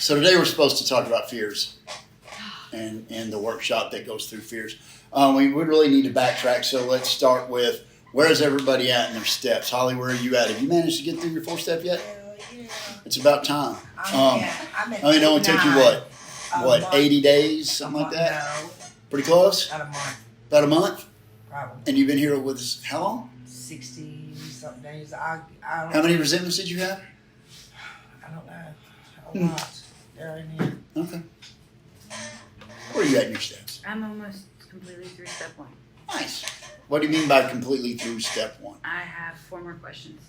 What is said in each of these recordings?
So today we're supposed to talk about fears and the workshop that goes through fears. We would really need to backtrack, so let's start with where's everybody at in their steps? Holly, where are you at? Have you managed to get through your 4-step yet? Yeah. It's about time. I'm at It only took you what, 80 days, something like that? No, Pretty close? about a month, About a month? probably. And you've been here with us how long? 60-something days. I don't How many resentments did you have? I don't know. A lot. They're in here. Okay. Where are you at in your steps? I'm almost completely through step 1. Nice. What do you mean by completely through step 1? I have 4 more questions.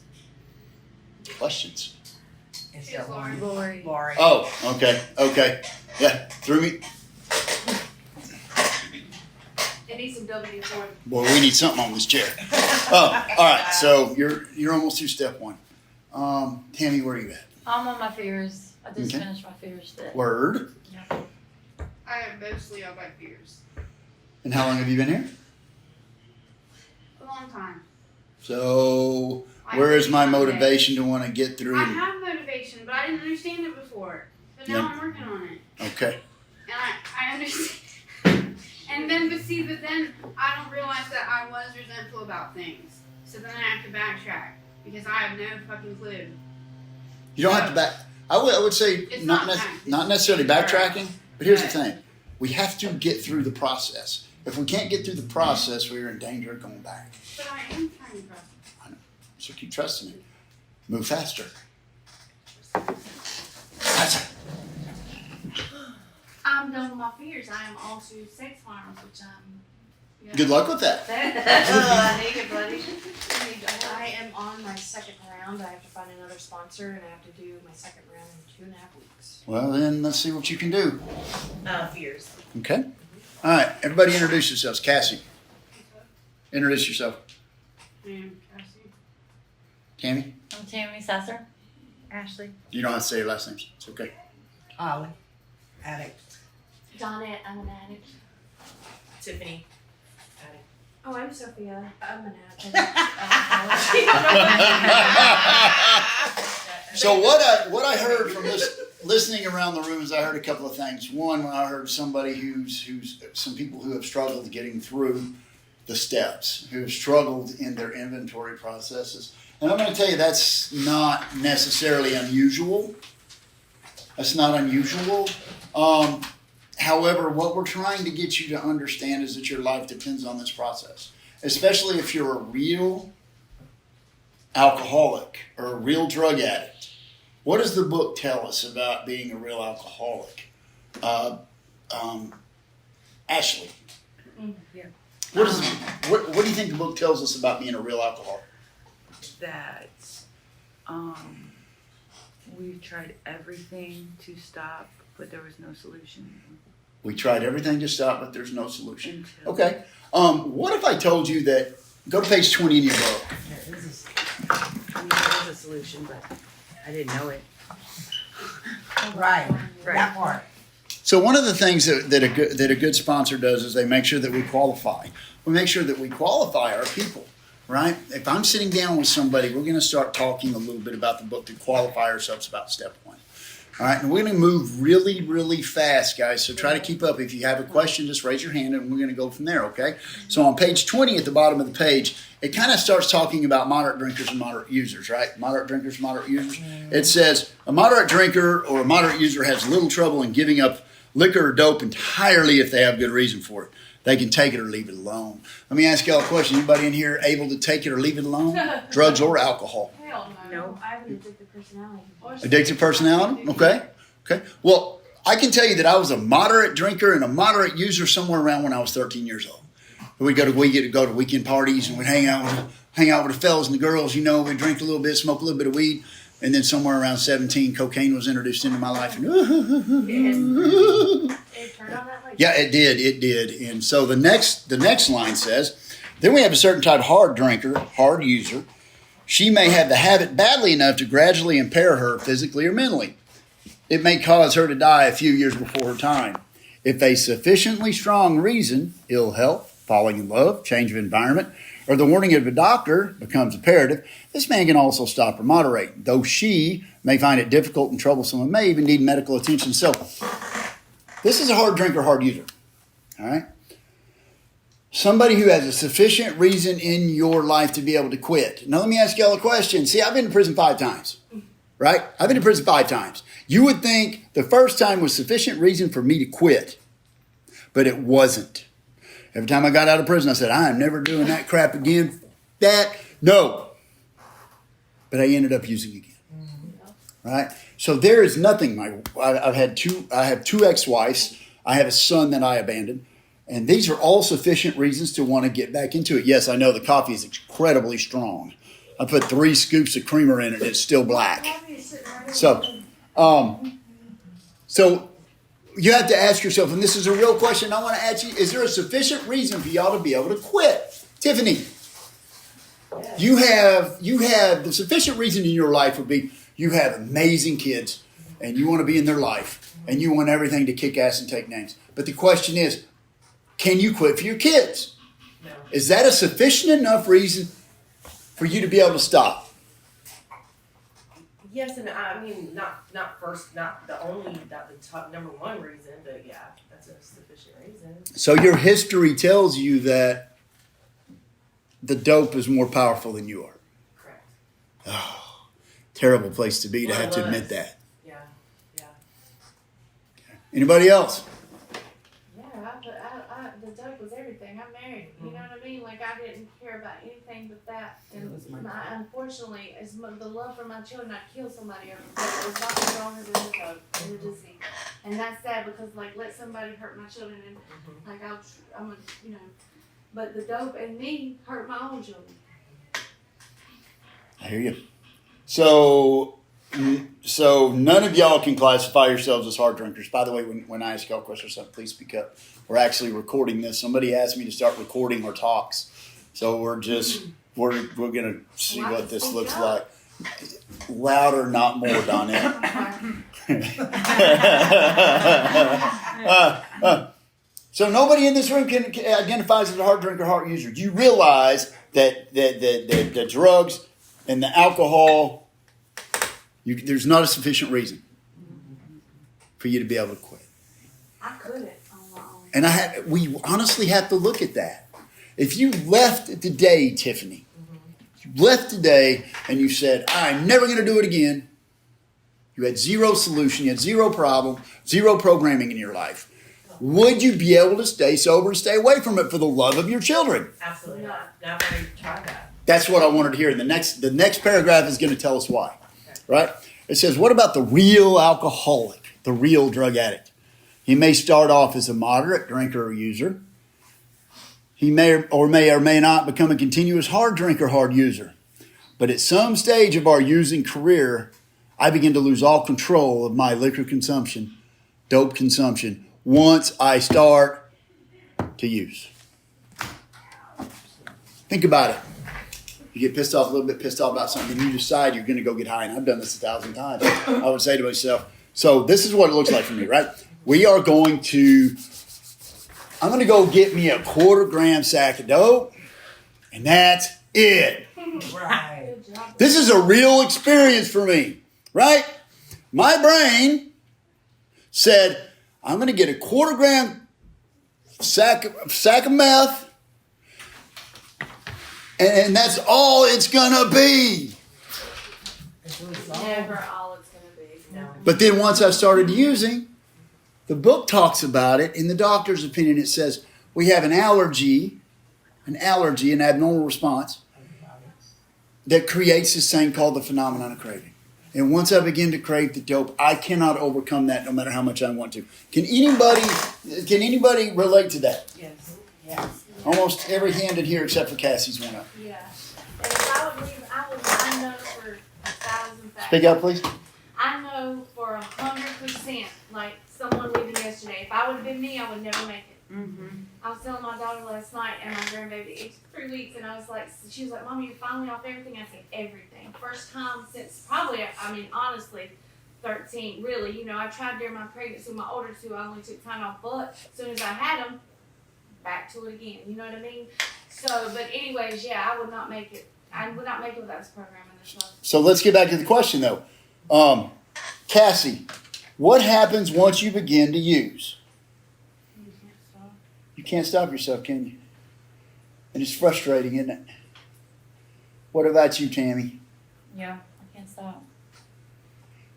Questions. It's that one. Lori. Lori. Oh, okay. Yeah, through me. It needs some W4. Boy, we need something on this chair. Oh, all right. So you're almost through step 1. Tammy, where are you at? I'm on my fears. I just Okay. finished my fears today. Word. Yeah. I am mostly on my fears. And how long have you been here? A long time. So where is my motivation to want to get through? I have motivation, but I didn't understand it before. But now Yeah. I'm working on it. Okay. And I understand. And then, but then I don't realize that I was resentful about things. So then I have to backtrack because I have no fucking clue. You don't have to back. I would say It's not not time. not necessarily backtracking, but here's the thing: we have to get through the process. If we can't get through the process, we're in danger of going back. But I am trying to process. So keep trusting it. Move faster. That's it. I'm done with my fears. I am all to sex farms, which I'm. Good luck with that. I need it, buddy. I am on my second round. I have to find another sponsor, and I have to do my second round in 2.5 weeks. Well, then let's see what you can do. Fears. Okay. All right. Everybody, introduce yourselves. Cassie, introduce yourself. I am Cassie. Tammy, I'm Tammy Sasser. Ashley. you don't have to say your last names. It's okay. Ollie. Addict. Donette, I'm an addict. Tiffany. Addict. Oh, I'm Sophia. I'm an addict. So what I heard from listening around the room is I heard a couple of things. One, I heard somebody who's some people who have struggled getting through the steps, who have struggled in their inventory processes. And I'm going to tell you that's not necessarily unusual. That's not unusual. However, what we're trying to get you to understand is that your life depends on this process, especially if you're a real alcoholic or a real drug addict. What does the book tell us about being a real alcoholic? Ashley. Yeah. What do you think the book tells us about being a real alcoholic? That we've tried everything to stop, but there was no solution. We tried everything to stop, but there's no solution. Until- Okay. What if I told you that, go to page 20 in your book. There is I mean, there was a solution, but I didn't know it. Right. Right. That part. So one of the things that a good sponsor does is they make sure that we qualify. We make sure that we qualify our people, right? If I'm sitting down with somebody, we're going to start talking a little bit about the book to qualify ourselves about step 1. All right, and we're going to move really, really fast, guys. So try to keep up. If you have a question, just raise your hand, and we're going to go from there, okay? So on page 20 at the bottom of the page, it kind of starts talking about moderate drinkers and moderate users, right? Moderate drinkers, moderate users. It says, a moderate drinker or a moderate user has little trouble in giving up liquor or dope entirely if they have good reason for it. They can take it or leave it alone. Let me ask y'all a question. Anybody in here able to take it or leave it alone? Drugs or alcohol? Hell no. No. I have an addictive personality. Addictive personality? Okay. Well, I can tell you that I was a moderate drinker and a moderate user somewhere around when I was 13 years old. We get to go to weekend parties and we'd hang out with the fellas and the girls. You know, we'd drink a little bit, smoke a little bit of weed, and then somewhere around 17, cocaine was introduced into my life. And It turned on that light. yeah, it did. And so the next line says, then we have a certain type of hard drinker, hard user. She may have the habit badly enough to gradually impair her physically or mentally. It may cause her to die a few years before her time. If a sufficiently strong reason, ill health, falling in love, change of environment, or the warning of a doctor becomes imperative, this man can also stop or moderate, though she may find it difficult and troublesome, and may even need medical attention. So, this is a hard drinker, hard user. All right? Somebody who has a sufficient reason in your life to be able to quit. Now, let me ask y'all a question. See, I've been to prison 5 times, right? I've been to prison 5 times. You would think the first time was sufficient reason for me to quit, but it wasn't. Every time I got out of prison, I said, I am never doing that crap again. No. But I ended up using again. Right? So there is nothing. I have 2 ex-wives. I have a son that I abandoned. And these are all sufficient reasons to want to get back into it. Yes, I know the coffee is incredibly strong. I put 3 scoops of creamer in it and it's still black. So you have to ask yourself, and this is a real question I want to ask you, is there a sufficient reason for y'all to be able to quit? Tiffany, you have the sufficient reason in your life would be you have amazing kids and you want to be in their life and you want everything to kick ass and take names. But the question is, can you quit for your kids? No. Is that a sufficient enough reason for you to be able to stop? Yes, and I mean, not the top number one reason, but yeah, that's a sufficient reason. So your history tells you that the dope is more powerful than you are. Correct. Oh, terrible place to be to have to admit that. Yeah. Anybody else? The dope was everything. I'm married. You know what I mean? Like, I didn't care about anything but that. And unfortunately, the love for my children, I'd kill somebody over it. It was not stronger than the dope and the disease. And that's sad because, like, let somebody hurt my children and, like, but the dope and me hurt my own children. I hear you. So none of y'all can classify yourselves as hard drinkers. By the way, when I ask y'all questions, please speak up. We're actually recording this. Somebody asked me to start recording our talks. So we're gonna see what this looks like. Louder, not more, Donnell. So nobody in this room can identify as a hard drinker, hard user. You realize that the drugs and the alcohol, there's not a sufficient reason for you to be able to quit. I couldn't on my own. And we honestly have to look at that. If you left today, Tiffany, you left today and you said, I'm never going to do it again. You had zero solution, you had zero problem, zero programming in your life. Would you be able to stay sober and stay away from it for the love of your children? Absolutely not. Not when you try that. That's what I wanted to hear. The next paragraph is going to tell us why. Right? It says, what about the real alcoholic, the real drug addict? He may start off as a moderate drinker or user. He may or may not become a continuous hard drinker, hard user. But at some stage of our using career, I begin to lose all control of my liquor consumption, dope consumption, once I start to use. Think about it. You get pissed off, a little bit pissed off about something, and you decide you're going to go get high. And I've done this 1,000 times. I would say to myself, so this is what it looks like for me, right? I'm going to go get me a 1/4 gram sack of dope, and that's it. Right. This is a real experience for me, right? My brain said, I'm going to get a 1/4 gram sack of meth, and that's all it's going to be. Never all it's going to be. No. But then once I started using, the book talks about it. In the doctor's opinion, it says we have an allergy, an abnormal response that creates this thing called the phenomenon of craving. And once I begin to crave the dope, I cannot overcome that no matter how much I want to. Can anybody relate to that? Yes. Almost every hand in here except for Cassie's went up. Yeah. And if I would leave, I know for 1,000 facts. Speak up, please. I know for 100%, like someone leaving yesterday, if I would have been me, I would never make it. I was telling my daughter last night and my grandbaby, it's 3 weeks, and I was like, she was like, Mom, you're finally off everything? I said, everything. First time since probably, honestly, 13, really. You know, I tried during my pregnancy with my older 2, I only took time off, but as soon as I had them, back to it again. You know what I mean? So, but anyways, yeah, I would not make it. I would not make it without this program and this love. So let's get back to the question, though. Cassie, what happens once you begin to use? You can't stop. You can't stop yourself, can you? And it's frustrating, isn't it? What about you, Tammy? Yeah, I can't stop.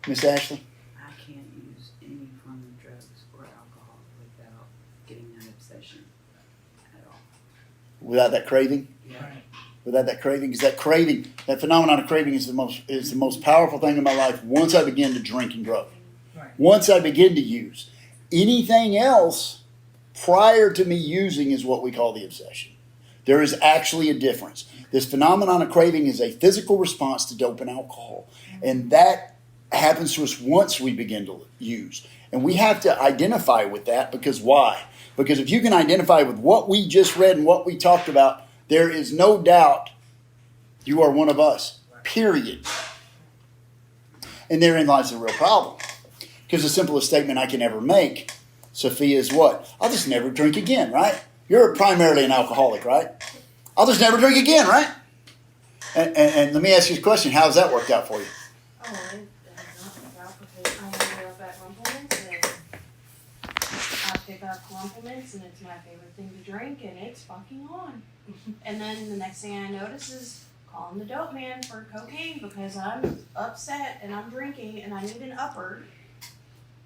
Miss Ashley? I can't use any form of drugs or alcohol without getting that obsession at all. Without that craving? Right. Without that craving? Because that craving, that phenomenon of craving is the most powerful thing in my life once I begin to drink and drug. Right. Once I begin to use. Anything else prior to me using is what we call the obsession. There is actually a difference. This phenomenon of craving is a physical response to dope and alcohol. And that happens to us once we begin to use. And we have to identify with that because why? Because if you can identify with what we just read and what we talked about, there is no doubt you are one of us. Period. And therein lies the real problem. Because the simplest statement I can ever make, Sophia, is what? I'll just never drink again, right? You're primarily an alcoholic, right? I'll just never drink again, right? And let me ask you a question. How's that worked out for you? Oh, it has not worked out because I ended up at Compliments and I pick up Compliments and it's my favorite thing to drink and it's fucking on. And then the next thing I notice is calling the dope man for cocaine because I'm upset and I'm drinking and I need an upper.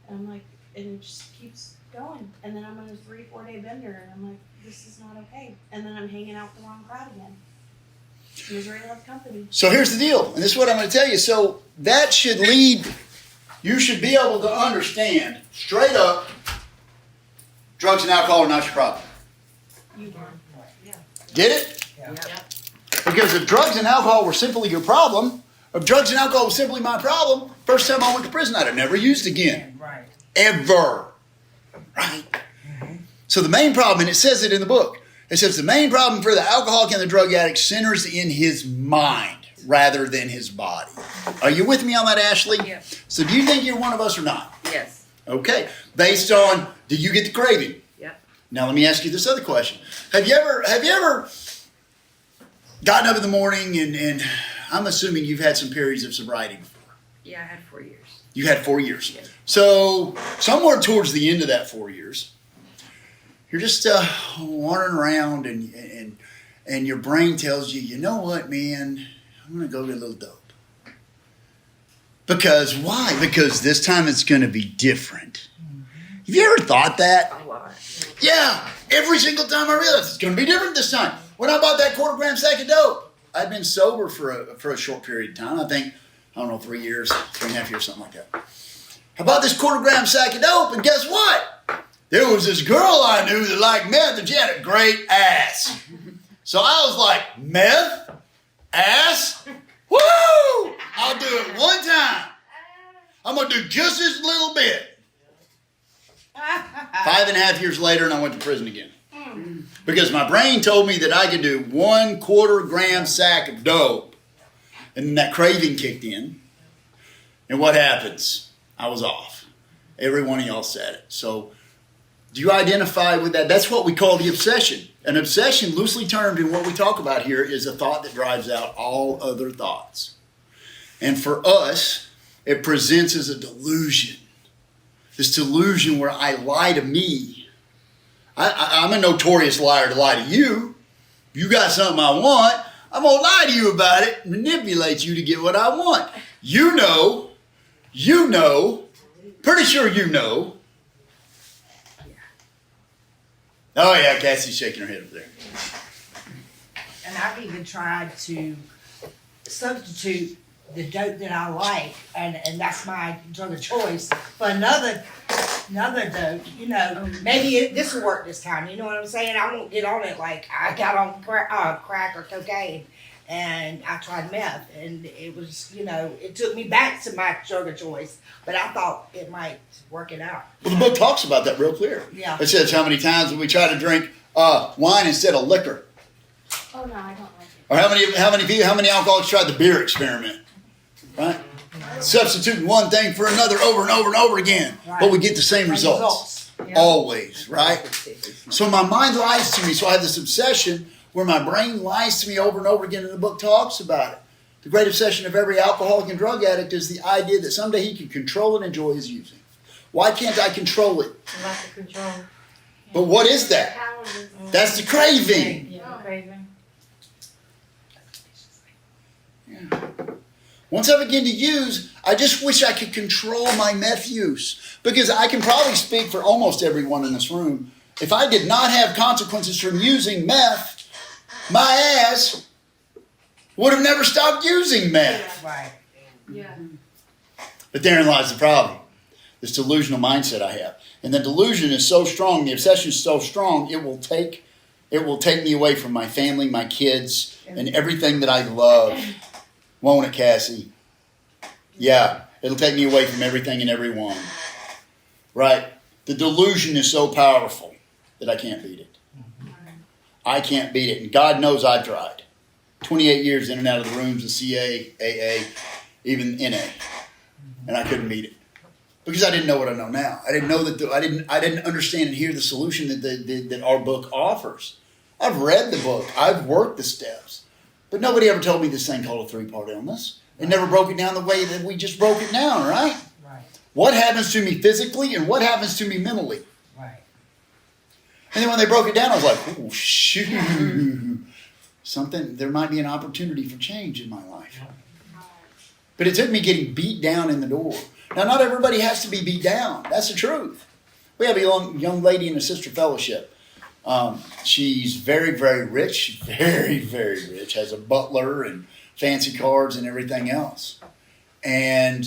And I'm like, and it just keeps going. And then I'm on a 3-4 day bender and I'm like, this is not okay. And then I'm hanging out with the wrong crowd again. Misery loves company. So here's the deal, and this is what I'm going to tell you. So that should lead, you should be able to understand straight up, drugs and alcohol are not your problem. You do. Get it? Yeah. Because if drugs and alcohol were simply your problem, if drugs and alcohol was simply my problem, first time I went to prison, I'd have never used again. Right. Ever. Right? So the main problem, and it says it in the book, it says the main problem for the alcoholic and the drug addict centers in his mind rather than his body. Are you with me on that, Ashley? Yeah. So do you think you're one of us or not? Yes. Okay. Based on, do you get the craving? Yep. Now let me ask you this other question. Have you ever gotten up in the morning and I'm assuming you've had some periods of sobriety before? Yeah, I had 4 years. You had 4 years. Yes. So somewhere towards the end of that 4 years, you're just wandering around and your brain tells you, you know what, man, I'm going to go get a little dope. Because why? Because this time it's going to be different. Have you ever thought that? A lot. Yeah, every single time I realized it's going to be different this time. When I bought that 1/4 gram sack of dope, I'd been sober for a short period of time. I think, 3 years, 3.5 years, something like that. I bought this 1/4 gram sack of dope, and guess what? There was this girl I knew that liked meth, and she had a great ass. So I was like, meth? Ass? Woo! I'll do it one time. I'm going to do just this little bit. 5.5 years later, and I went to prison again. Because my brain told me that I could do 1/4 gram sack of dope. And then that craving kicked in. And what happens? I was off. Every one of y'all said it. So do you identify with that? That's what we call the obsession. An obsession, loosely termed in what we talk about here, is a thought that drives out all other thoughts. And for us, it presents as a delusion. This delusion where I lie to me. I'm a notorious liar to lie to you. If you got something I want, I'm going to lie to you about it, manipulate you to get what I want. You know, pretty sure you know. Oh yeah, Cassie's shaking her head over there. And I've even tried to substitute the dope that I like, and that's my drug of choice, for another dope. You know, maybe this will work this time. You know what I'm saying? I won't get on it like I got on crack or cocaine, and I tried meth, and it was, it took me back to my drug of choice. But I thought it might work it out. Well, the book talks about that real clear. Yeah. It says how many times we try to drink wine instead of liquor, Oh no, I don't like it. or how many alcoholics tried the beer experiment, right? Substituting one thing for another over and over and over again, but we get the same results. Yeah. Always, right? So my mind lies to me. So I have this obsession where my brain lies to me over and over again, and the book talks about it. The great obsession of every alcoholic and drug addict is the idea that someday he can control and enjoy his using. Why can't I control it? Lack of control. But what is that? Powerless. That's the craving. Yeah, craving. Once I begin to use, I just wish I could control my meth use. Because I can probably speak for almost everyone in this room. If I did not have consequences from using meth, my ass would have never stopped using meth. Right. Yeah. But therein lies the problem. This delusional mindset I have. And the delusion is so strong, the obsession is so strong, it will take me away from my family, my kids, and everything that I love. Won't it, Cassie? Yeah, it'll take me away from everything and everyone. Right? The delusion is so powerful that I can't beat it. I can't beat it. And God knows I've tried. 28 years in and out of the rooms of CA, AA, even NA. And I couldn't beat it. Because I didn't know what I know now. I didn't know that I didn't understand and hear the solution that our book offers. I've read the book. I've worked the steps. But nobody ever told me this thing called a 3-part illness. It never broke it down the way that we just broke it down, right? Right. What happens to me physically and what happens to me mentally? Right. And then when they broke it down, I was like, oh, shoot. There might be an opportunity for change in my life. But it took me getting beat down in the door. Now, not everybody has to be beat down. That's the truth. We have a young lady in the sister fellowship. She's very, very rich, very, very rich, has a butler and fancy cars and everything else. And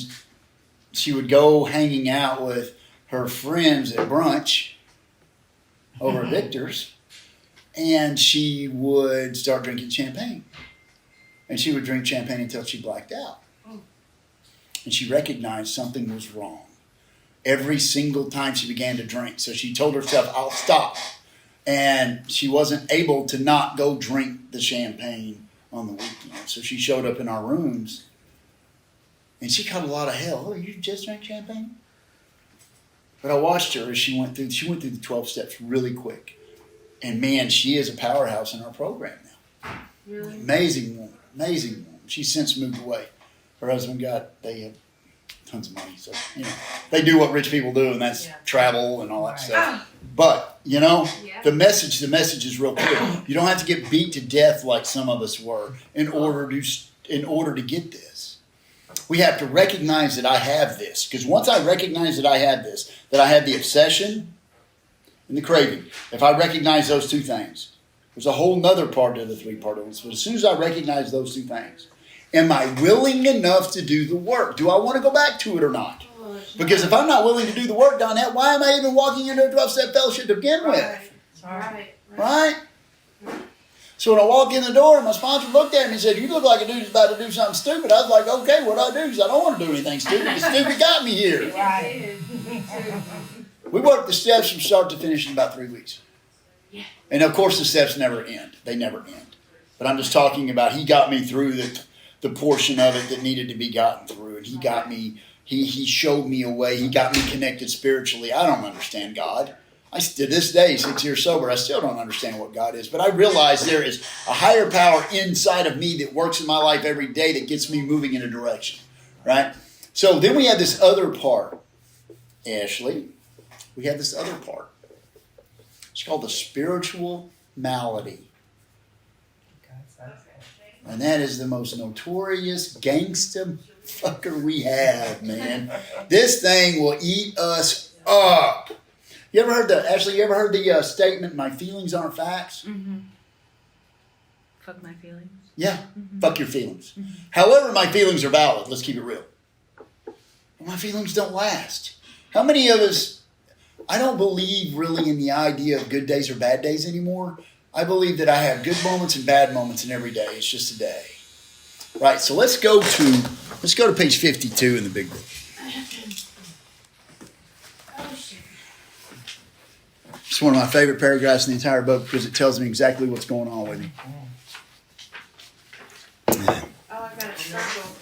she would go hanging out with her friends at brunch over at Victor's, and she would start drinking champagne. And she would drink champagne until she blacked out. And she recognized something was wrong every single time she began to drink. So she told herself, I'll stop. And she wasn't able to not go drink the champagne on the weekend. So she showed up in our rooms and she caught a lot of hell. Oh, you just drank champagne? But I watched her as she went through the 12 steps really quick. And man, she is a powerhouse in our program now. Really? Amazing woman. She's since moved away. Her husband they have tons of money. So, they do what rich people do, and that's travel and all that stuff. But, the message is real clear. You don't have to get beat to death like some of us were in order to get this. We have to recognize that I have this. Because once I recognize that I have this, that I have the obsession and the craving, if I recognize those two things, there's a whole nother part of the 3-part illness. But as soon as I recognize those two things, am I willing enough to do the work? Do I want to go back to it or not? Because if I'm not willing to do the work, Donette, why am I even walking into a 12-step fellowship to begin with? Right? So when I walk in the door, my sponsor looked at me and said, you look like a dude who's about to do something stupid. I was like, okay, what do I do? Because I don't want to do anything stupid. The stupid got me here. Right. We worked the steps from start to finish in about 3 weeks. And of course, the steps never end. They never end. But I'm just talking about he got me through the portion of it that needed to be gotten through. And he got me, he showed me a way. He got me connected spiritually. I don't understand God. To this day, 6 years sober, I still don't understand what God is. But I realize there is a higher power inside of me that works in my life every day that gets me moving in a direction. Right? So then we have this other part. Ashley, we have this other part. It's called the spiritual malady. And that is the most notorious gangsta fucker we have, man. This thing will eat us up. You ever heard the statement, my feelings aren't facts? Mm-hmm. Fuck my feelings. Yeah, fuck your feelings. However, my feelings are valid. Let's keep it real. But my feelings don't last. How many of us, I don't believe really in the idea of good days or bad days anymore. I believe that I have good moments and bad moments in every day. It's just a day. Right, so let's go to page 52 in the big book. It's one of my favorite paragraphs in the entire book because it tells me exactly what's going on with me. Oh, I got it circled.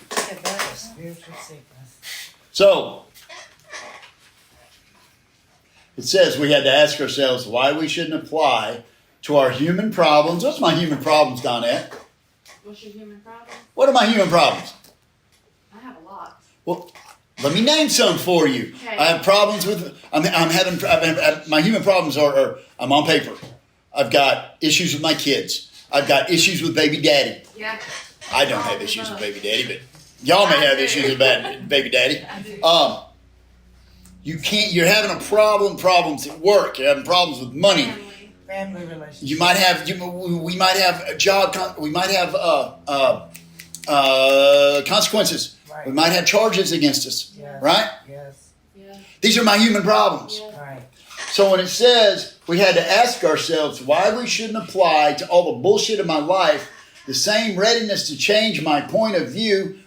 Spiritual sickness. So, it says we had to ask ourselves why we shouldn't apply to our human problems. What's my human problems, Donette? What's your human problem? What are my human problems? I have a lot. Well, let me name some for you. Okay. I have problems with. My human problems are I'm on paper. I've got issues with my kids. I've got issues with baby daddy. Yeah. I don't have issues with baby daddy, but y'all may have issues with baby daddy. You're having problems at work. You're having problems with money. Family relationship. We might have a job. We might have consequences. Right. We might have charges against us. Yes. Right? Yes. Yeah. These are my human problems. Yeah. Right. So when it says we had to ask ourselves why we shouldn't apply to all the bullshit of my life the same readiness to change my point of view.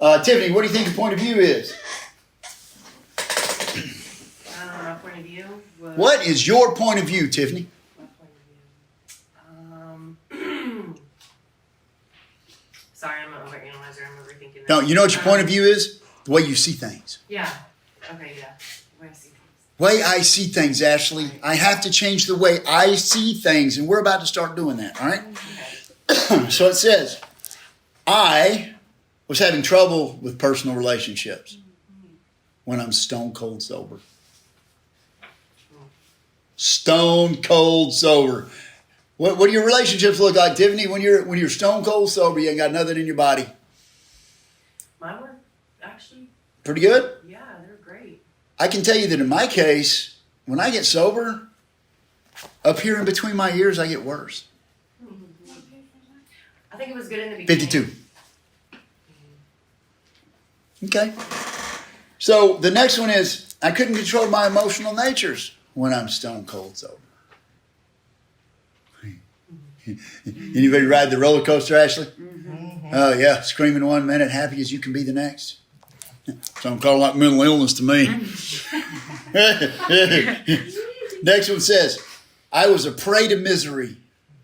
Tiffany, what do you think the point of view is? My point of view was. What is your point of view, Tiffany? My point of view. Sorry, I'm an overanalyzer. I'm overthinking. No, you know what your point of view is? The way you see things. Yeah. Okay. Yeah. The way I see things. Way I see things, Ashley. I have to change the way I see things, and we're about to start doing that, all right? So it says, I was having trouble with personal relationships when I'm stone cold sober. Stone cold sober. What do your relationships look like, Tiffany? When you're stone cold sober, you ain't got nothing in your body. Mine were actually, Pretty good? yeah, they're great. I can tell you that in my case, when I get sober, up here in between my ears, I get worse. I think it was good in the beginning. 52. Okay. So the next one is I couldn't control my emotional natures when I'm stone cold sober. Anybody ride the roller coaster, Ashley? Oh yeah, screaming 1 minute, happy as you can be the next. Some call like mental illness to me. Next one says, I was a prey to misery,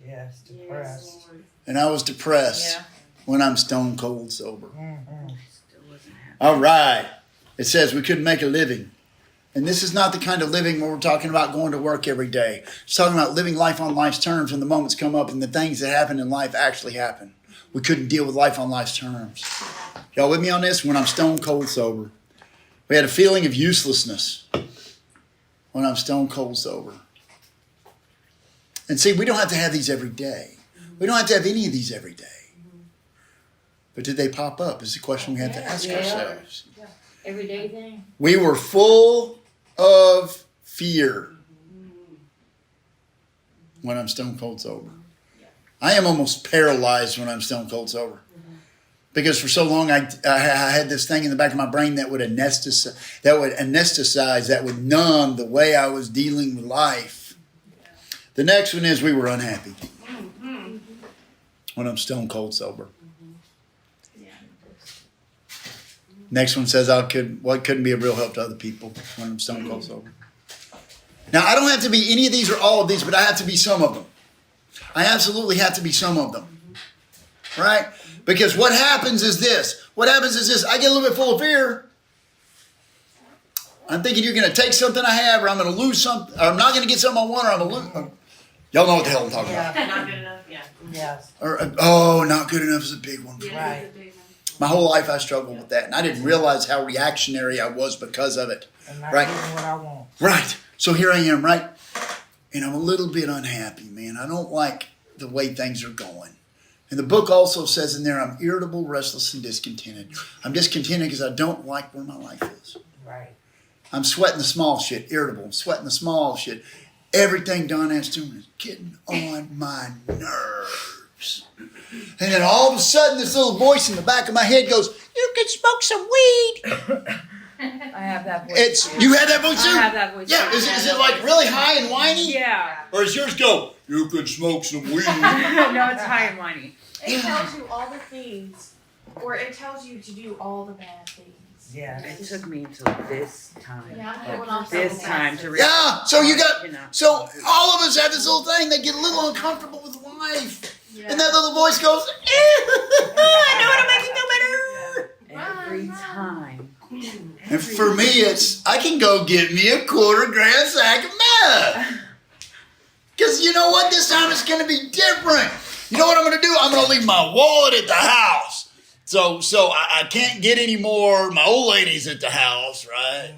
Yes. Depressed. and I was depressed Yeah. when I'm stone cold sober. Still wasn't happy. All right. It says we couldn't make a living. And this is not the kind of living where we're talking about going to work every day. It's talking about living life on life's terms when the moments come up and the things that happen in life actually happen. We couldn't deal with life on life's terms. Y'all with me on this? When I'm stone cold sober. We had a feeling of uselessness when I'm stone cold sober. And see, we don't have to have these every day. We don't have to have any of these every day. But did they pop up is the question we have to ask ourselves. Everyday thing. We were full of fear when I'm stone cold sober. I am almost paralyzed when I'm stone cold sober. Because for so long I had this thing in the back of my brain that would anesthetize, that would numb the way I was dealing with life. The next one is we were unhappy when I'm stone cold sober. Next one says couldn't be a real help to other people when I'm stone cold sober. Now, I don't have to be any of these or all of these, but I have to be some of them. I absolutely have to be some of them. Right? Because what happens is this. I get a little bit full of fear. I'm thinking you're going to take something I have, or I'm going to lose something, or I'm not going to get something I want, or I'm going to lose. Y'all know what the hell I'm talking about. Not good enough. Yeah. Yes. Or, not good enough is a big one. Yeah, Right. it's a big one. My whole life I struggled with that, and I didn't realize how reactionary I was because of it. And not Right. getting what I want. Right. So here I am, right? And I'm a little bit unhappy, man. I don't like the way things are going. And the book also says in there, I'm irritable, restless, and discontented. I'm discontented because I don't like where my life is. Right. I'm sweating the small shit, irritable. I'm sweating the small shit. Everything Don has doing is getting on my nerves. And then all of a sudden, this little voice in the back of my head goes, you can smoke some weed. I have that voice. You had that voice too? I have that voice. Yeah, is it like really high and whiny? Yeah. Or does yours go, you could smoke some weed? No, it's high and whiny. It tells you all the things, or it tells you to do all the bad things. Yeah. It took me until this time. Yeah, I'm going off This something time fast. to realize. Yeah, so you got, You know. so all of us have this little thing, they get a little uncomfortable with life. Yeah. And that little voice goes, I know how to make it feel better. Every time. And for me, it's, I can go get me a quarter-gram sack of meth. Because you know what? This time it's going to be different. You know what I'm going to do? I'm going to leave my wallet at the house. So I can't get any more. My old lady's at the house, right?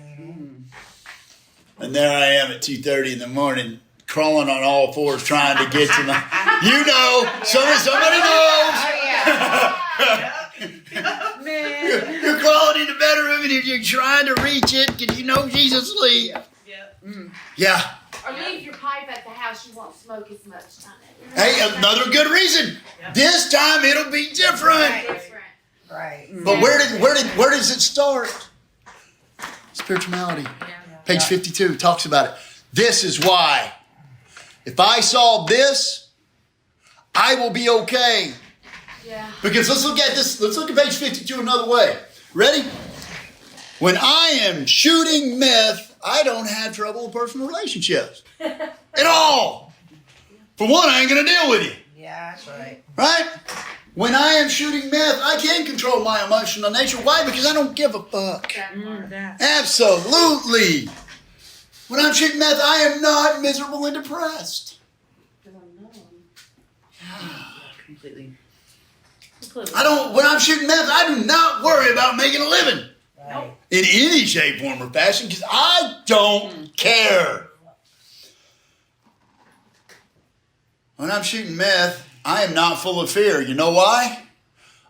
And there I am at 2:30 in the morning, crawling on all fours, trying to get to my. You know, somebody knows. Man. You're crawling in the bedroom and you're trying to reach it because you know she's asleep. Yeah. Or leave your pipe at the house. You won't smoke as much on it. Hey, another good reason. This time it'll be different. Different. Right. But where does it start? Spirituality. Page 52 talks about it. This is why. If I solve this, I will be okay. Yeah. Because let's look at this. Let's look at page 52 another way. Ready? When I am shooting meth, I don't have trouble with personal relationships. At all. For one, I ain't going to deal with you. Yeah, that's right. Right? When I am shooting meth, I can control my emotional nature. Why? Because I don't give a fuck. Absolutely. When I'm shooting meth, I am not miserable and depressed. Completely. When I'm shooting meth, I do not worry about making a living. Right. In any shape, form, or fashion, because I don't care. When I'm shooting meth, I am not full of fear. You know why?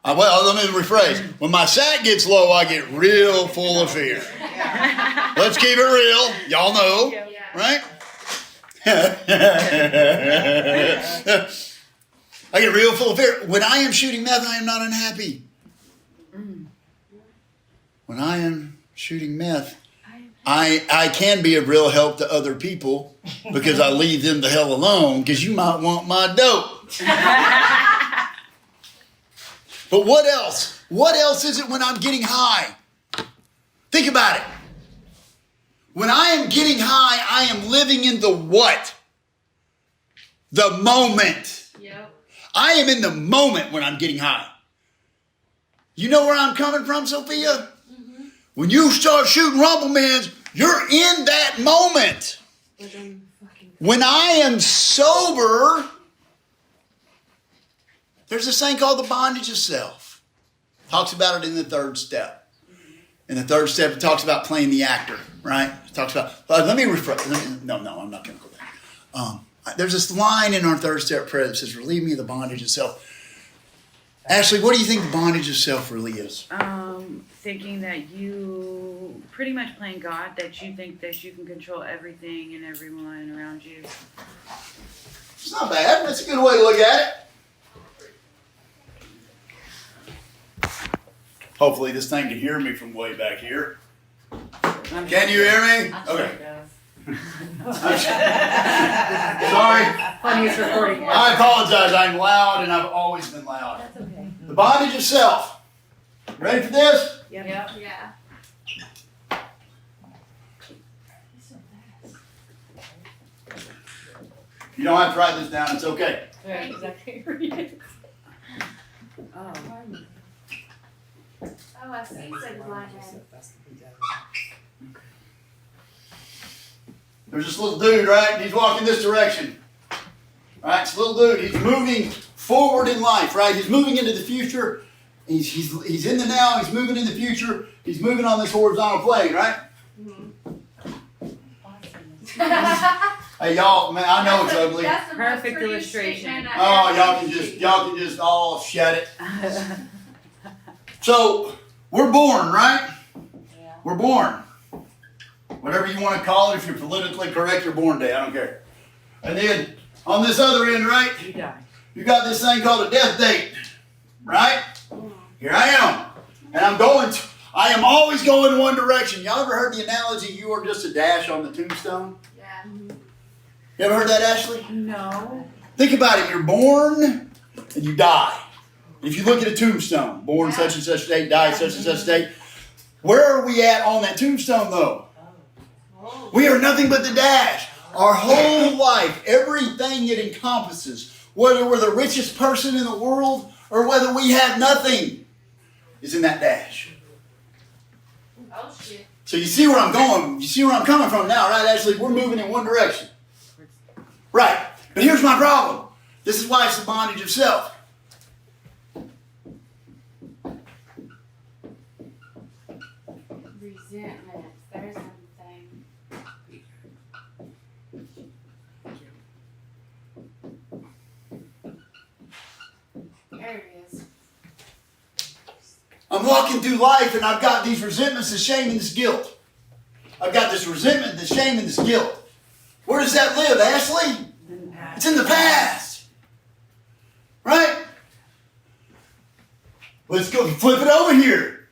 Let me rephrase. When my sack gets low, I get real full of fear. Let's keep it real. Y'all know, right? I get real full of fear. When I am shooting meth, I am not unhappy. When I am shooting meth, I can be of real help to other people because I leave them the hell alone because you might want my dope. But what else? What else is it when I'm getting high? Think about it. When I am getting high, I am living in the what? The moment. Yep. I am in the moment when I'm getting high. You know where I'm coming from, Sophia? When you start shooting rumplemans, you're in that moment. When I am sober, there's this thing called the bondage of self. Talks about it in the third step. In the third step, it talks about playing the actor, right? It talks about, let me rephrase. No, I'm not going to go there. There's this line in our third step prayer that says, relieve me of the bondage of self. Ashley, what do you think the bondage of self really is? Thinking that you pretty much playing God, that you think that you can control everything and everyone around you. It's not bad. That's a good way to look at it. Hopefully this thing can hear me from way back here. Can you hear me? Okay. Sorry. Funniest recording ever. I apologize. I'm loud and I've always been loud. That's okay. The bondage of self. Ready for this? Yep. Yeah. You don't have to write this down. It's okay. Yeah, exactly. Oh. Oh, I see. You said blind man. There's this little dude, right? He's walking this direction. Right? This little dude. He's moving forward in life, right? He's moving into the future. He's in the now. He's moving in the future. He's moving on this horizontal plane, right? Hey, y'all, man, I know it's ugly. That's the Perfect most pretty illustration. statement I've Oh, ever y'all can just all shed it. So, we're born, right? Yeah. We're born. Whatever you want to call it, if you're politically correct, your born day, I don't care. And then, on this other end, right, You die. you got this thing called a death date, right? Here I am. And I am always going one direction. Y'all ever heard the analogy, you are just a dash on the tombstone? Yeah. You ever heard that, Ashley? No. Think about it. You're born and you die. If you look at a tombstone, born such and such date, died such and such date. Where are we at on that tombstone, though? We are nothing but the dash. Our whole life, everything it encompasses, whether we're the richest person in the world or whether we have nothing, is in that dash. Oh shit. So you see where I'm going. You see where I'm coming from now, right? Actually, we're moving in one direction. Right. But here's my problem. This is why it's the bondage of self. Resentment. There's something. There it is. I'm walking through life and I've got these resentments, this shame, and this guilt. I've got this resentment, this shame, and this guilt. Where does that live, Ashley? It's in the past. Right? Let's go flip it over here.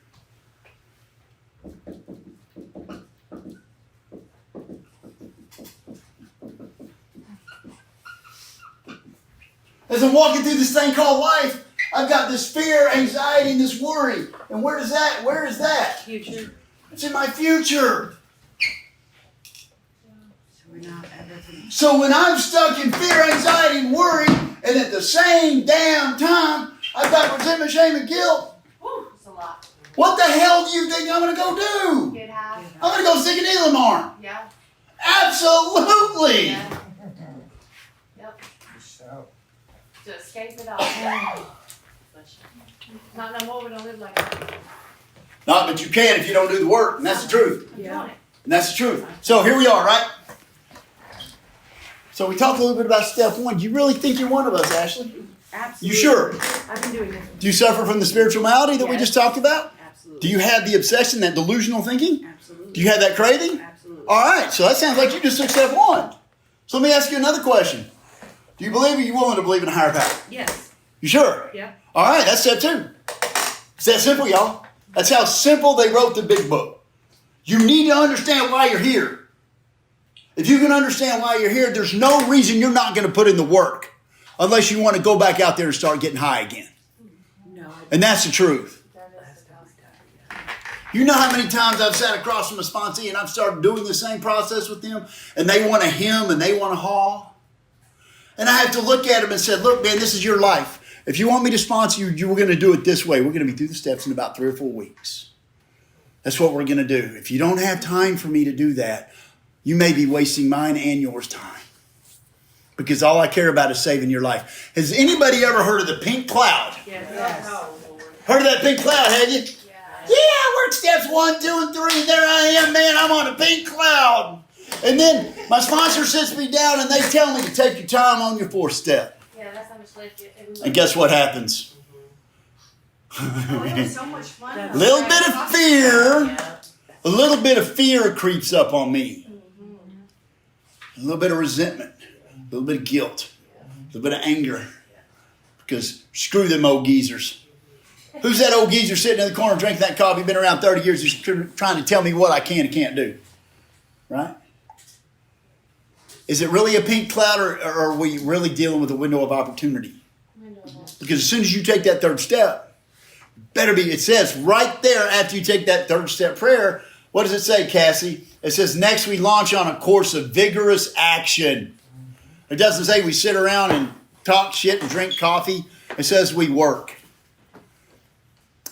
As I'm walking through this thing called life, I've got this fear, anxiety, and this worry. And where is that? Future. It's in my future. So we're not ever. So when I'm stuck in fear, anxiety, and worry, and at the same damn time, I've got resentment, shame, and guilt, Whew, it's a lot. what the hell do you think I'm going to go do? Get high. I'm going to go stick a needle in my arm. Yeah. Absolutely. Yeah. Yep. So, To escape it all. Not no more. We don't live like that. Not, but you can if you don't do the work, and that's the truth. I'm doing it. And that's the truth. So here we are, right? So we talked a little bit about step one. Do you really think you're one of us, Ashley? Absolutely. You sure? I've been doing this. Do you suffer from the spiritual malady that we Yes. just talked about? Absolutely. Do you have the obsession, that delusional thinking? Absolutely. Do you have that craving? Absolutely. All right, so that sounds like you just took step one. So let me ask you another question. Do you believe, or are you willing to believe in a higher power? Yes. You sure? Yeah. All right, that's step two. It's that simple, y'all. That's how simple they wrote the big book. You need to understand why you're here. If you can understand why you're here, there's no reason you're not going to put in the work unless you want to go back out there and start getting high again. No. And that's the truth. That is the tough. You know how many times I've sat across from a sponsee and I've started doing the same process with them, and they want to hem and they want to haul. And I have to look at them and say, look, man, this is your life. If you want me to sponsor you, we're going to do it this way. We're going to be through the steps in about 3 or 4 weeks. That's what we're going to do. If you don't have time for me to do that, you may be wasting mine and yours time. Because all I care about is saving your life. Has anybody ever heard of the pink cloud? Yes. Heard of that pink cloud, have you? Yeah. Yeah, I worked steps 1, 2, and 3, and there I am, man. I'm on a pink cloud. And then my sponsor sits me down and they tell me to take your time on your 4th step. Yeah, that's how much lift it. And guess what happens? Oh, it was so much fun. A little bit of fear. A little bit of fear creeps up on me. A little bit of resentment. A little bit of guilt. A little bit of anger. Because screw them old geezers. Who's that old geezer sitting in the corner drinking that coffee? Been around 30 years, just trying to tell me what I can and can't do. Right? Is it really a pink cloud, or are we really dealing with a window of opportunity? Because as soon as you take that 3rd step, better be, it says right there after you take that 3rd step prayer, what does it say, Cassie? It says, next we launch on a course of vigorous action. It doesn't say we sit around and talk shit and drink coffee. It says we work.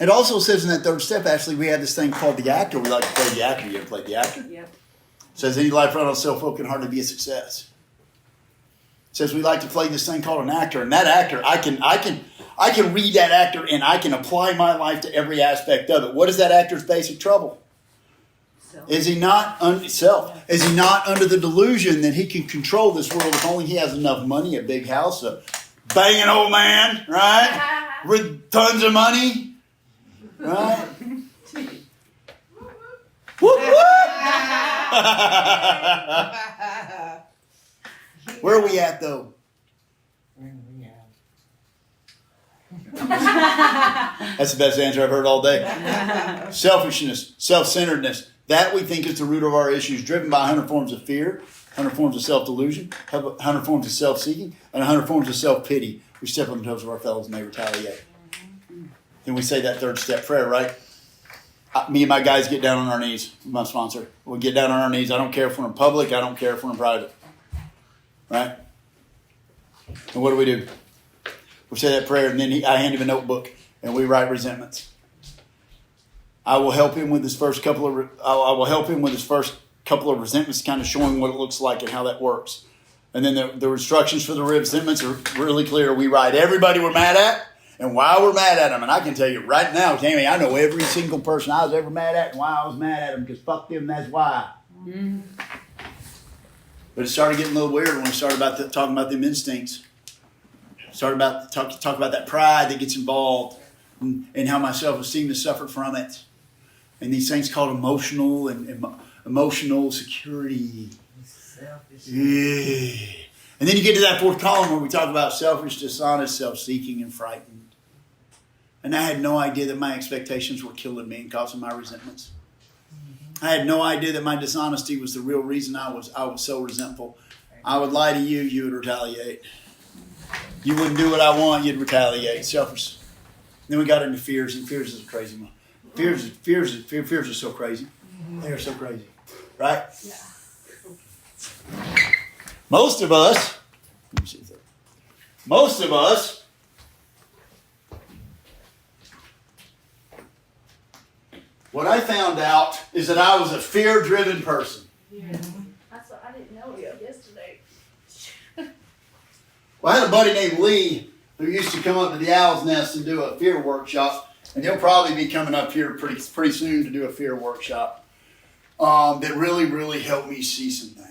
It also says in that 3rd step, actually, we have this thing called the actor. We like to play the actor. You ever played the actor? Yep. It says any life run on self-will can hardly be a success. It says we like to play this thing called an actor, and that actor, I can read that actor and I can apply my life to every aspect of it. What is that actor's basic trouble? Self. Is he not Is he not under the delusion that he can control this world if only he has enough money, a big house, a banging old man, right? With tons of money, right? Whoop, whoop. Where are we at, though? That's the best answer I've heard all day. Selfishness, self-centeredness. That we think is the root of our issues, driven by 100 forms of fear, 100 forms of self-delusion, 100 forms of self-seeking, and 100 forms of self-pity. We step on the toes of our fellows and they retaliate. Then we say that 3rd step prayer, right? Me and my guys get down on our knees with my sponsor. We get down on our knees. I don't care if we're in public. I don't care if we're in private. Right? And what do? We say that prayer, and then I hand him a notebook, and we write resentments. I will help him with his first couple of resentments, kind of showing what it looks like and how that works. And then the instructions for the resentments are really clear. We write everybody we're mad at and why we're mad at them. And I can tell you right now, Tammy, I know every single person I was ever mad at and why I was mad at them, because fuck them, that's why. Mm. But it started getting a little weird when we started talking about them instincts. Started about talk about that pride that gets involved, and how my self-esteem has suffered from it. And these things called emotional and emotional security. Yeah. And then you get to that fourth column where we talk about selfish, dishonest, self-seeking, and frightened. And I had no idea that my expectations were killing me and causing my resentments. I had no idea that my dishonesty was the real reason I was so resentful. I would lie to you, you would retaliate. You wouldn't do what I want, you'd retaliate. Selfish. Then we got into fears, and fears is a crazy one. Fears are so crazy. They are so crazy. Right? Yeah. Most of us, what I found out is that I was a fear-driven person. Yeah. That's what I didn't know yesterday. Well, I had a buddy named Lee who used to come up to the Owl's Nest and do a fear workshop, and he'll probably be coming up here pretty soon to do a fear workshop that really, really helped me see some things.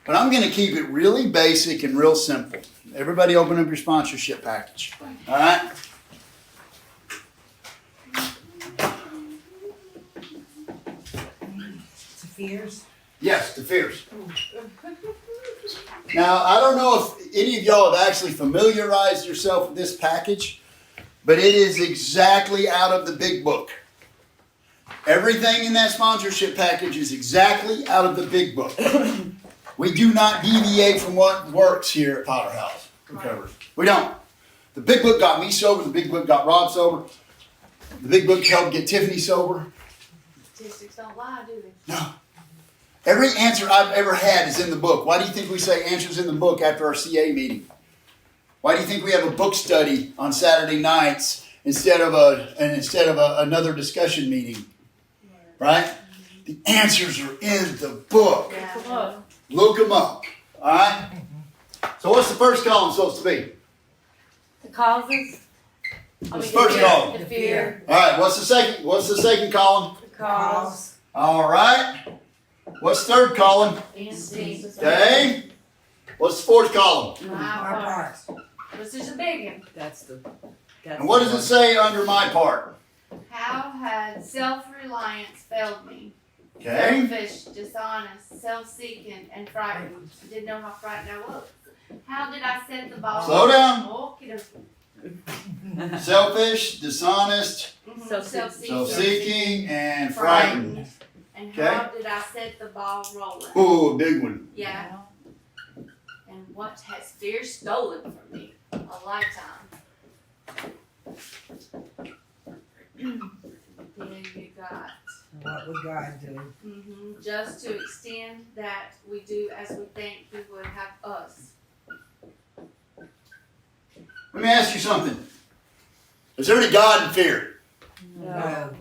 But I'm going to keep it really basic and real simple. Everybody open up your sponsorship package. All right? To fears. Yes, the fears. Now, I don't know if any of y'all have actually familiarized yourself with this package, but it is exactly out of the big book. Everything in that sponsorship package is exactly out of the big book. We do not deviate from what works here at Potterhouse Recovery. We don't. The big book got me sober. The big book got Rob sober. The big book helped get Tiffany sober. Statistics don't lie, do they? No. Every answer I've ever had is in the book. Why do you think we say answers in the book after our CA meeting? Why do you think we have a book study on Saturday nights instead of another discussion meeting? Right? The answers are in the book. Yeah. Look them up. All right? So what's the first column supposed to be? The causes. What's the first column? The fear. All right. What's the second column? The cause. All right. What's the third column? Instinct. Okay. What's the fourth column? My part. This is a big one. That's And what does it say under my part? How had self-reliance failed me? Okay. Selfish, dishonest, self-seeking, and frightened. I didn't know how frightened I was. How did I set the ball? Slow down. Okey-dokey. Selfish, dishonest, Self-seeking, self-seeking, and frightened. And Okay. how did I set the ball rolling? Ooh, a big one. Yeah. And what has fear stolen from me? A lifetime. Then you got What would God do? just to extend that we do as we think He would have us. Let me ask you something. Is there any God in fear? No.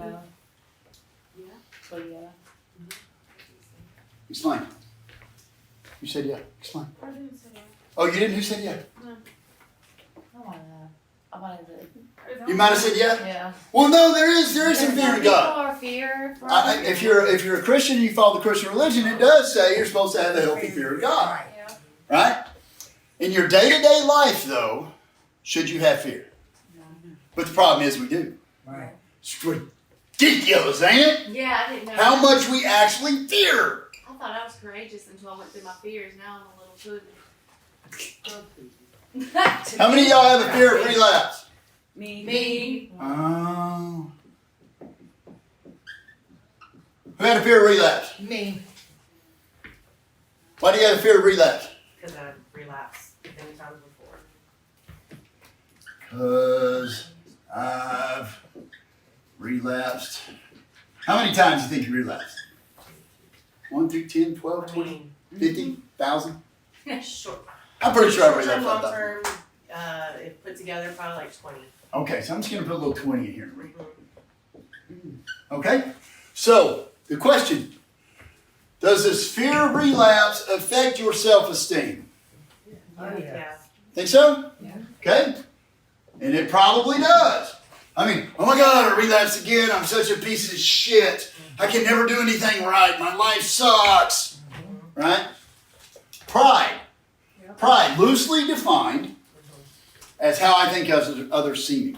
Explain. You said yeah. Explain. I didn't say that. Oh, you didn't? Who said yeah? I wanted to. You might have said yeah. Yeah. Well, no, there is some fear in God. Or fear. If you're a Christian and you follow the Christian religion, it does say you're supposed to have a healthy fear of God, Yeah. right? In your day-to-day life, though, should you have fear? But the problem is we do. Right. It's ridiculous, ain't it? Yeah, I didn't know. How much we actually fear. I thought I was courageous until I went through my fears. Now I'm a little pussy. How many of y'all have a fear of relapse? Me. Oh. Who had a fear of relapse? Me. Why do you have a fear of relapse? Because I relapsed many times before. Because I've relapsed. How many times do you think you relapsed? 1 through 10, 12, 20, 50, 1,000? Sure. I'm pretty sure I Short-term, relapsed 1,000. long-term, if put together, probably like 20. Okay, so I'm just going to put a little 20 in here to read. Okay? So, the question, does this fear of relapse affect your self-esteem? Oh, yeah. Think so? Yeah. Okay. And it probably does. I mean, oh my God, I relapsed again. I'm such a piece of shit. I can never do anything right. My life sucks. Right? Pride. Pride, loosely defined as how I think others see me.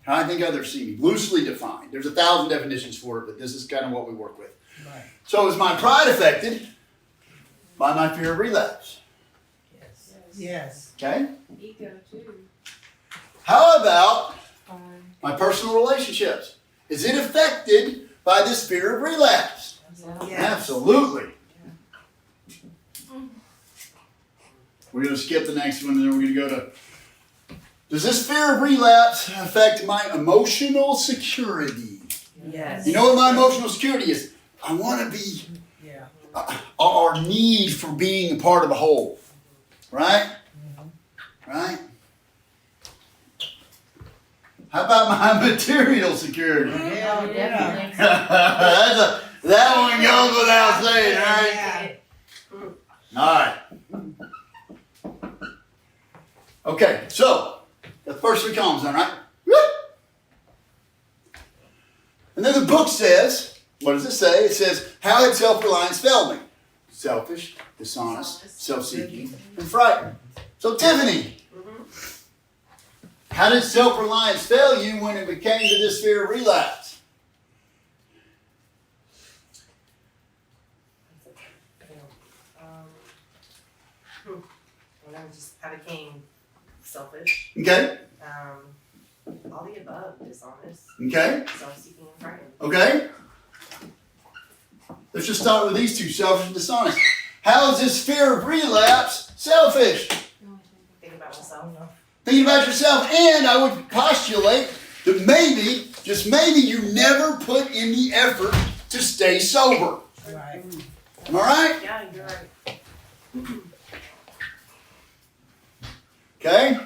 How I think others see me. Loosely defined. There's 1,000 definitions for it, but this is kind of what we work with. Right. So is my pride affected by my fear of relapse? Yes. Okay? Ego too. How about my personal relationships? Is it affected by this fear of relapse? Yes. Absolutely. We're going to skip the next one and then we're going to go to, does this fear of relapse affect my emotional security? Yes. You know what my emotional security is? I want to be, Yeah. our need for being a part of the whole. Right? Right? How about my material security? Yeah, definitely. That one goes without saying, right? All right. Okay, so the first three columns, all right? And then the book says, what does it say? It says, how had self-reliance failed me? Selfish, dishonest, self-seeking, and frightened. So Tiffany, how did self-reliance fail you when it became to this fear of relapse? When I became selfish. Okay, All the above, dishonest, okay, self-seeking, and frightened. okay. Let's just start with these two, selfish and dishonest. How is this fear of relapse selfish? Think about myself. Think about yourself, and I would postulate that maybe, just maybe, you never put in the effort to stay sober. Right. Am I right? Yeah, you're right. Okay?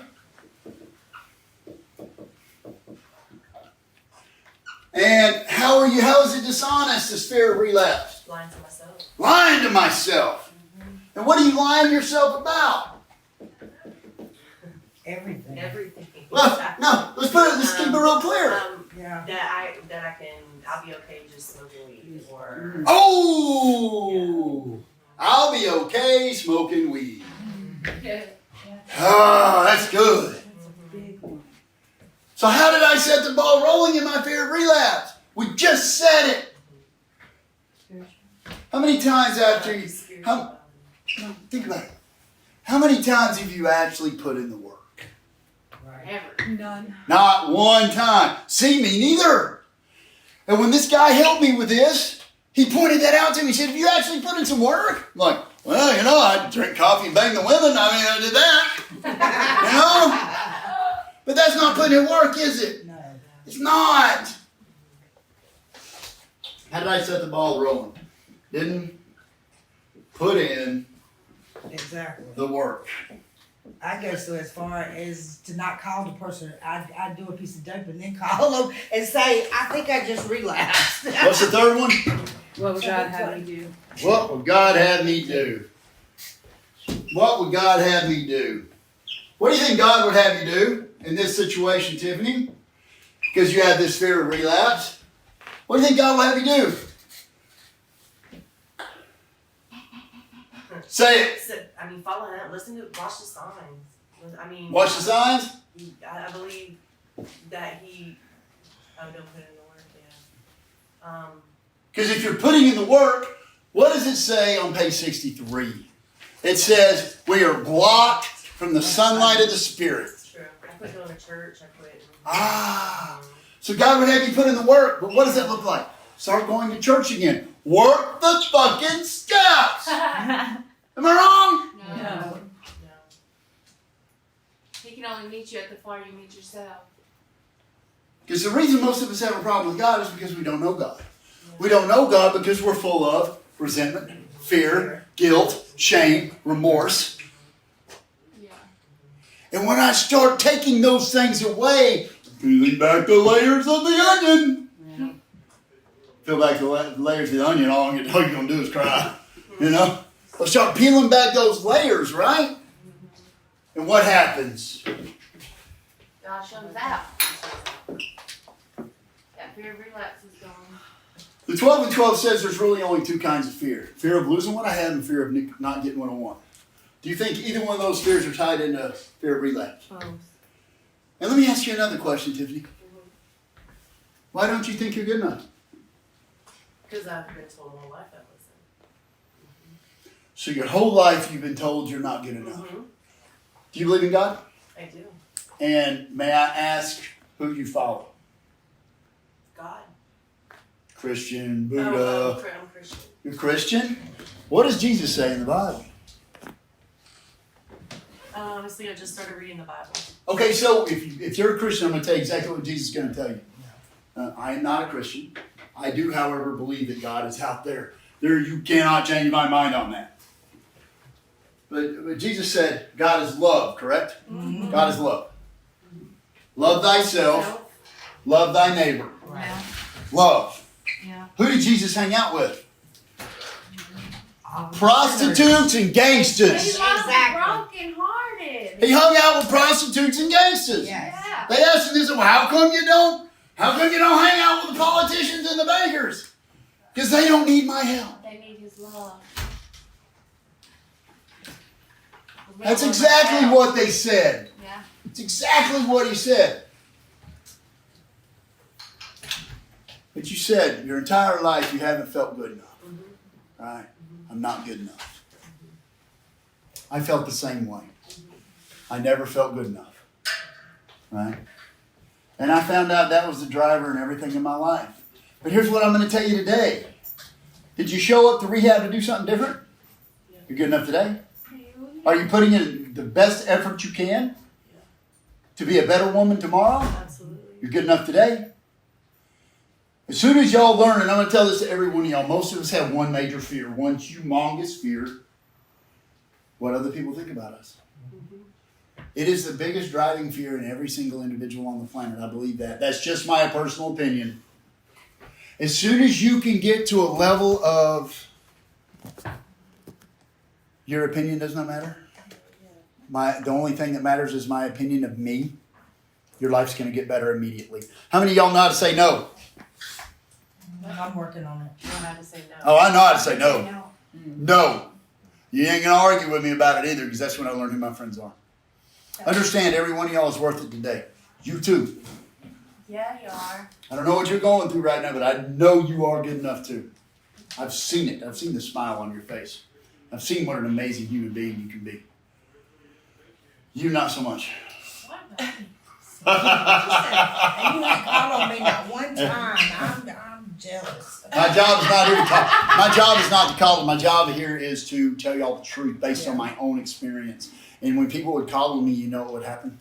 And how is it dishonest, this fear of relapse? Lying to myself. Lying to myself. And what are you lying to yourself about? Everything. Everything. Well, no, let's keep it real clear. Yeah. I'll be okay just smoking weed or. Oh! I'll be okay smoking weed. Yeah. Oh, that's good. So how did I set the ball rolling in my fear of relapse? We just said it. How many times after you... Think about it. How many times have you actually put in the work? Right. Ever. None. Not one time. See, me neither. And when this guy helped me with this, he pointed that out to me. He said, have you actually put in some work? I'm like, well, you know, I drink coffee and bang the women. I did that. You know? But that's not putting in work, is it? No. It's not. How did I set the ball rolling? Didn't put in Exactly. the work. I go so as far as to not call the person. I do a piece of dope and then call them and say, I think I just relapsed. What's the third one? What would God have me do? What would God have me do? What would God have me do? What do you think God would have you do in this situation, Tiffany? Because you have this fear of relapse. What do you think God will have you do? Say it. Follow him. Watch the signs. Watch the signs. I believe that he. Oh, don't put it in the word. Yeah. Because if you're putting in the work, what does it say on page 63? It says, we are blocked from the sunlight of the Spirit. It's true. I quit going to church. I quit. So God would have you put in the work, but what does that look like? Start going to church again. Work the fucking steps. Am I wrong? No. No. He can only meet you at the far you meet yourself. Because the reason most of us have a problem with God is because we don't know God. We don't know God because we're full of resentment, fear, guilt, shame, remorse. Yeah. And when I start taking those things away, peeling back the layers of the onion. Yeah. Peel back the layers of the onion, all you're going to do is cry. You know? I'll start peeling back those layers, right? And what happens? God shows out. That fear of relapse is gone. The 12 and 12 says there's really only two kinds of fear. Fear of losing what I have and fear of not getting what I want. Do you think either one of those fears are tied into fear of relapse? And let me ask you another question, Tiffany. Why don't you think you're good enough? Because I've been told my life I wasn't. So your whole life you've been told you're not good enough. Mm-hmm. Do you believe in God? I do. And may I ask who you follow? God. Christian, Buddha. I'm Christian. You're Christian? What does Jesus say in the Bible? Honestly, I just started reading the Bible. Okay, so if you're a Christian, I'm going to tell you exactly what Jesus is going to tell you. I am not a Christian. I do, however, believe that God is out there. You cannot change my mind on that. But Jesus said, God is love, correct? Mm-hmm. God is love. Love thyself. Love thy neighbor. Right. Love. Yeah. Who did Jesus hang out with? Prostitutes and gangsters. Exactly. Broken hearted. He hung out with prostitutes and gangsters. Yes. Yeah. They asked him this, well, how come you don't hang out with the politicians and the bankers? Because they don't need my help. They need his love. That's exactly what they said. Yeah. It's exactly what he said. But you said your entire life you haven't felt good enough. Right? I'm not good enough. I felt the same way. I never felt good enough. Right? And I found out that was the driver in everything in my life. But here's what I'm going to tell you today. Did you show up to rehab to do something different? You're good enough today? Are you putting in the best effort you can to be a better woman tomorrow? Absolutely. You're good enough today? As soon as y'all learn, and I'm going to tell this to every one of y'all, most of us have one major fear, one humongous fear, what other people think about us. It is the biggest driving fear in every single individual on the planet. I believe that. That's just my personal opinion. As soon as you can get to a level of your opinion does not matter. The only thing that matters is my opinion of me. Your life's going to get better immediately. How many of y'all know how to say no? I'm working on it. You know how to say no. Oh, I know how to say no. No. You ain't going to argue with me about it either, because that's when I learned who my friends are. Understand, every one of y'all is worth it today. You too. Yeah, you are. I don't know what you're going through right now, but I know you are good enough too. I've seen it. I've seen the smile on your face. I've seen what an amazing human being you can be. You not so much. And you ain't called on me not one time. I'm jealous. My job is not here to call. My job is not to call. My job here is to tell y'all the truth based on my own experience. And when people would call on me, you know what would happen?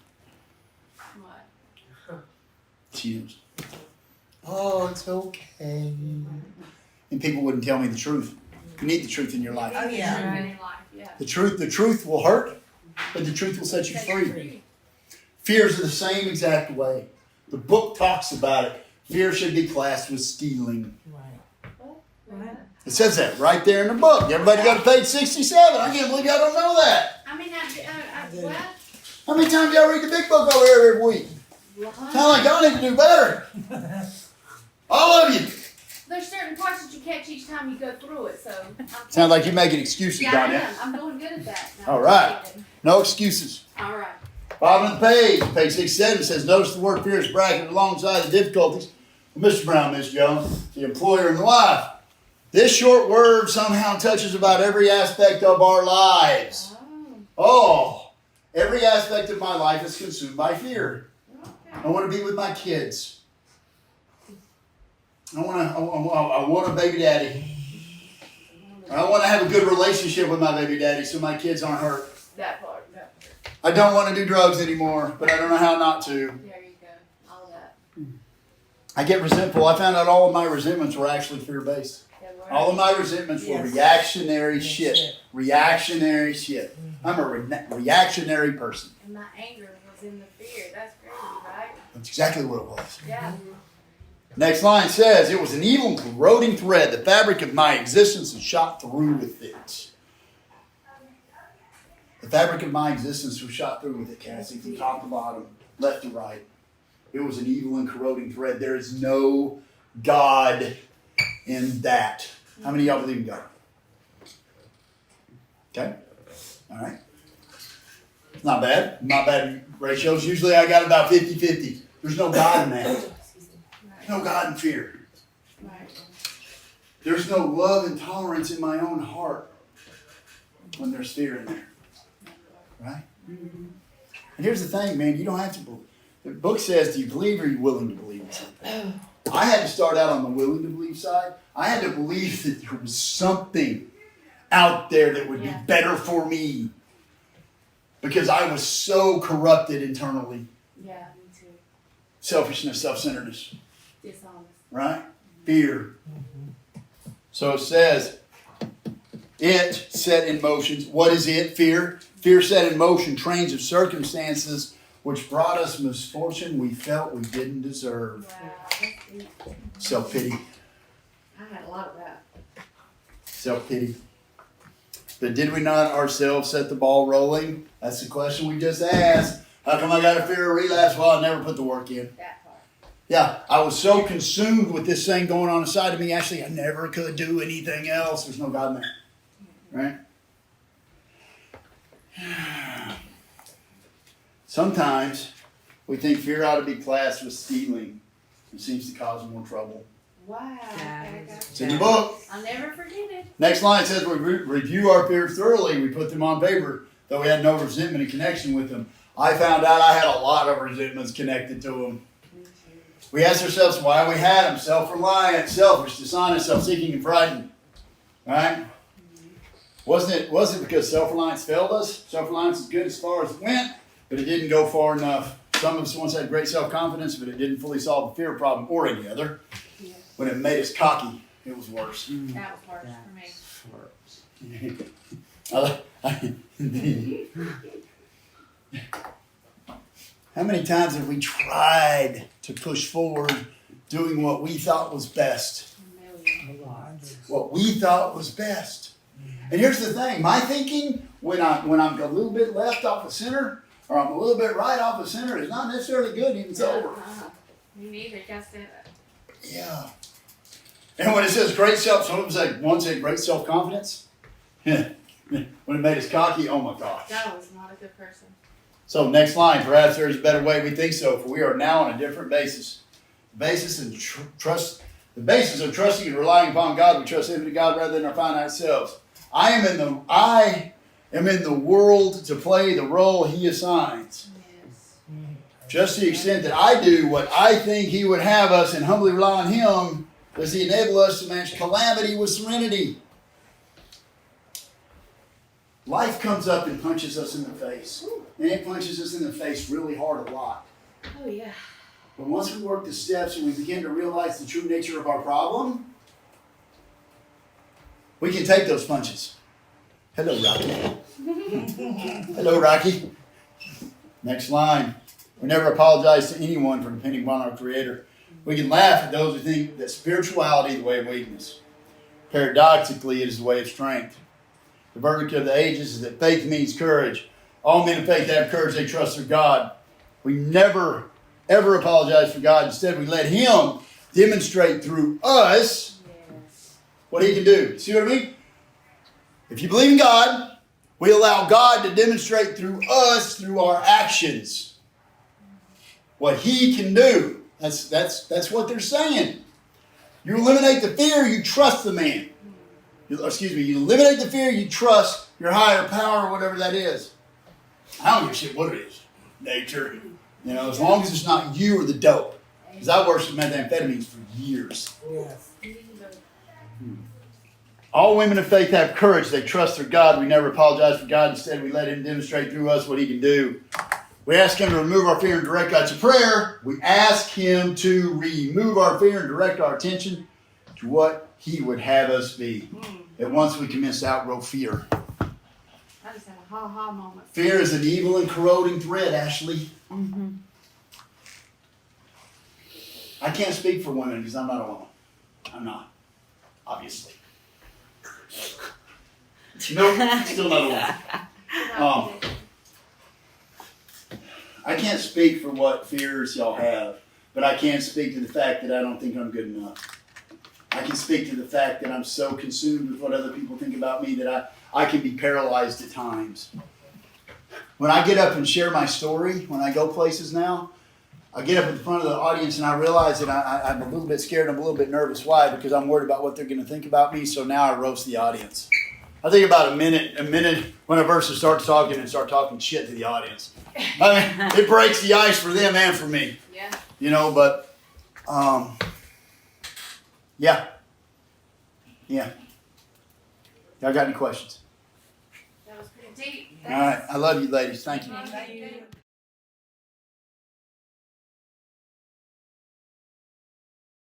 What? Tears. Oh, it's okay. And people wouldn't tell me the truth. You need the truth in your life. Oh, yeah. In life, yeah. The truth will hurt, but the truth will set you free. Fears are the same exact way. The book talks about it. Fear should be classed with stealing. Right. It says that right there in the book. Everybody got to page 67. I can't believe y'all don't know that. I mean, what? How many times y'all read the big book over here every week? Sound like y'all need to do better. All of you. There's certain parts that you catch each time you go through it, so. Sounds like you're making excuses, Yeah, I Danya. am. I'm doing good at that. No, All right. No excuses. All right. Bottom of the page, page 67 says, notice the word fear is bracketed alongside the difficulties. Mr. Brown, Miss Jones, the employer and the wife. This short word somehow touches about every aspect of our lives. Oh, every aspect of my life is consumed by fear. I want to be with my kids. I want a baby daddy. I want to have a good relationship with my baby daddy so my kids aren't hurt. That part. I don't want to do drugs anymore, but I don't know how not to. There you go. All that. I get resentful. I found out all of my resentments were actually fear-based. All of my resentments were reactionary shit. Reactionary shit. I'm a reactionary person. And my anger was in the fear. That's crazy, right? That's exactly what it was. Yeah. Next line says, it was an evil and corroding thread. The fabric of my existence is shot through with it. The fabric of my existence was shot through with it, Cassie, from top to bottom, left to right. It was an evil and corroding thread. There is no God in that. How many of y'all believe in God? Okay? All right. Not bad. Not bad ratios. Usually I got about 50-50. There's no God in that. No God in fear. Right. There's no love and tolerance in my own heart when there's fear in there. Right? And here's the thing, man. You don't have to believe. The book says, do you believe or are you willing to believe in something? I had to start out on the willing to believe side. I had to believe that there was something out there that would be better for me. Because I was so corrupted internally. Yeah, me too. Selfishness, self-centeredness. Dishonest. Right? Fear. So it says, it set in motion. What is it? Fear. Fear set in motion trains of circumstances which brought us misfortune we felt we didn't deserve. Wow, that's deep. Self-pity. I had a lot of that. Self-pity. But did we not ourselves set the ball rolling? That's the question we just asked. How come I got a fear of relapse? Well, I never put the work in. That part. Yeah, I was so consumed with this thing going on inside of me, actually, I never could do anything else. There's no God in there. Right? Sometimes we think fear ought to be classed with stealing. It seems to cause more trouble. Wow. Okay, It's in the book. I'll never forget it. Next line says we review our fears thoroughly. We put them on paper, though we had no resentment in connection with them. I found out I had a lot of resentments connected to them. We asked ourselves why we had them. Self-reliant, selfish, dishonest, self-seeking, and frightened. Right? Wasn't it because self-reliance failed us? Self-reliance is good as far as it went, but it didn't go far enough. Some of us once had great self-confidence, but it didn't fully solve the fear problem or any other. Yes. When it made us cocky, it was worse. That was harsh for me. How many times have we tried to push forward doing what we thought was best? What we thought was best. And here's the thing, my thinking, when I'm a little bit left off of center, or I'm a little bit right off of center, is not necessarily good even it's over. Me neither, just say that. Yeah. And when it says great self, one said great self-confidence. When it made us cocky, oh my gosh. That was not a good person. So next line, perhaps there is a better way. We think so, for we are now on a different basis. The basis of trusting and relying upon God. We trust Him to God rather than our finite selves. I am in the world to play the role He assigns. Yes. Just to the extent that I do what I think He would have us and humbly rely on Him, does He enable us to manage calamity with serenity. Life comes up and punches us in the face. And it punches us in the face really hard a lot. Oh, yeah. But once we work the steps and we begin to realize the true nature of our problem, we can take those punches. Hello, Rocky. Hello, Rocky. Next line. We never apologize to anyone for depending upon our Creator. We can laugh at those who think that spirituality is the way of weakness. Paradoxically, it is the way of strength. The verdict of the ages is that faith means courage. All men of faith have courage. They trust their God. We never, ever apologize for God. Instead, we let Him demonstrate through us what He can do. See what I mean? If you believe in God, we allow God to demonstrate through us, through our actions, what He can do. That's what they're saying. You eliminate the fear, you trust the man. You eliminate the fear, you trust your higher power, or whatever that is. I don't give a shit what it is. Nature. As long as it's not you or the dope. Because I worshiped methamphetamines for years. Yes. All women of faith have courage. They trust their God. We never apologize for God. Instead, we let Him demonstrate through us what He can do. We ask Him to remove our fear and direct God to prayer. We ask Him to remove our fear and direct our attention to what He would have us be. At once we commence to outgrow fear. I just had a ha-ha moment. Fear is an evil and corroding thread, Ashley. Mm-hmm. I can't speak for women because I'm not a woman. I'm not. Obviously. Nope, still not a woman. my position. I can't speak for what fears y'all have, but I can speak to the fact that I don't think I'm good enough. I can speak to the fact that I'm so consumed with what other people think about me that I can be paralyzed at times. When I get up and share my story, when I go places now, I get up in front of the audience and I realize that I'm a little bit scared, I'm a little bit nervous. Why? Because I'm worried about what they're going to think about me, so now I roast the audience. I think about a minute when a person starts talking and start talking shit to the audience. I mean, it breaks the ice for them and for me. Yeah. You know, but, yeah. Yeah. Y'all got any questions? That was pretty deep. All right. I love you, ladies. Thank you. Thank you.